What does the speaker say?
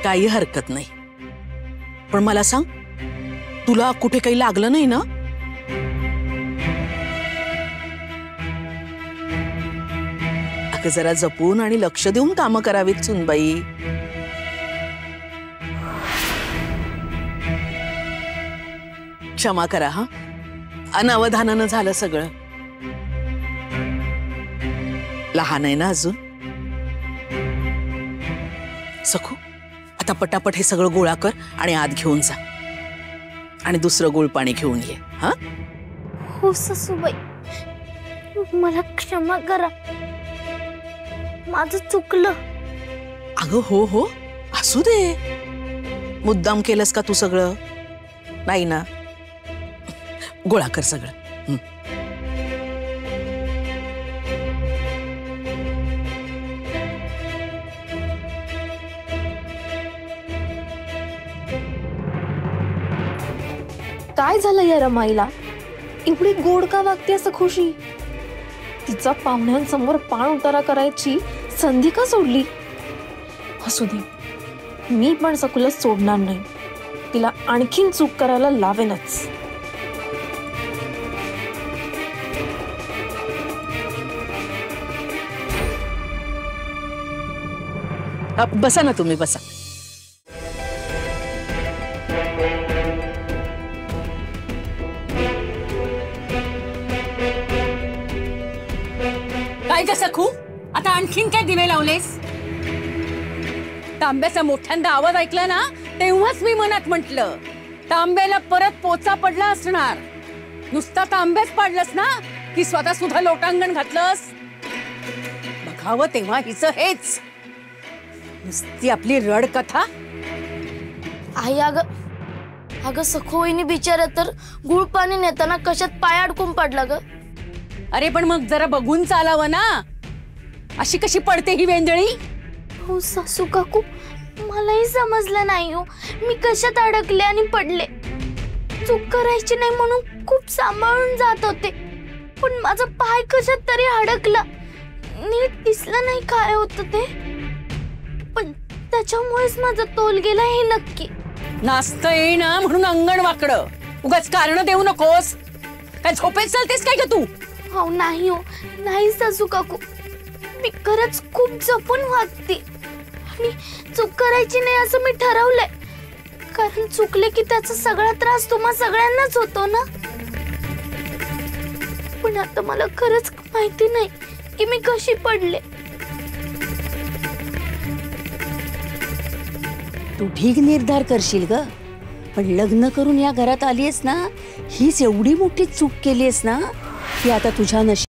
काही हरकत नाही, पण मला सांग, तुला कुठे काही लागलं नाही ना? अगं जरा जपून आणि लक्ष देऊन कामं करावीत सुनबाई. क्षमा करा हा, अनावधानानं झालं सगळं. लहान आहे ना अजून. सखू, आता पटापट हे सगळं गोळा कर आणि आत घेऊन जा, आणि दुसरं गोळ पाणी घेऊन ये. हा हो सासूबाई, मला क्षमा करा, माझं चुकलं. अगं हो हो, असू दे. मुद्दाम केलंस का तू सगळं? नाही ना. गोळा कर सगळं. काय झालं या रमाईला? एवढी गोड का वागते असं खुशी? तिचा पाहुण्यांसमोर पाण उतारा करायची संधी का सोडली? असू दे, मी पण सकुला सोडणार नाही. तिला आणखीन चूक करायला लावेनच. बसा ना तुम्ही, बसा. काय ग सखू, आता आणखीन काय दिवे लावलेस? तांब्याचा मोठ्यांदा आवाज ऐकला ना, तेव्हाच मी मनात म्हटलं तांब्याला परत पोचा पडला असणार. नुसता तांब्याच पाडलंस ना की स्वतः सुद्धा लोटांगण घातलंस. बघावं तेव्हा हिचं हेच, नुसती आपली रड कथा. आई, अगं सखू वहिनी बिचारा तर गुळ पाणी नेताना कशात पाय अडकून पडला ग. अरे पण मग जरा बघून चालावं ना, अशी कशी पडते ही वेंदळी? हो सासू काकू, मलाही समजलं नाही हो, मी कशात अडकले आणि पडले. चूक करायची नाही म्हणून खूप सांभाळून जात होते, पण माझा पाय कशात तरी अडकला. नीट दिसलं नाही काय होतं ते, पण त्याच्यामुळेच माझा तोल गेला हे नक्की. नाचता येईना म्हणून अंगण वाकडं, उगाच कारण देऊ नकोस. काय झोपेत चालतेस काय ग तू? हो नाही, हो नाही सासू काकू, मी खरंच खूप जपून वागते आणि चूक करायची नाही असं मी ठरवलंय. कारण चुकले की त्याचा सगळा त्रास तुम्हा सगळ्यांनाच होतो ना. पण आता मला खरंच माहिती नाही की मी कशी पडले. तू ठीक निर्धार करशील ग, पण लग्न करून या घरात आलीयस ना, हीच एवढी मोठी चूक केलीयस ना की आता तुझ्या नशिबात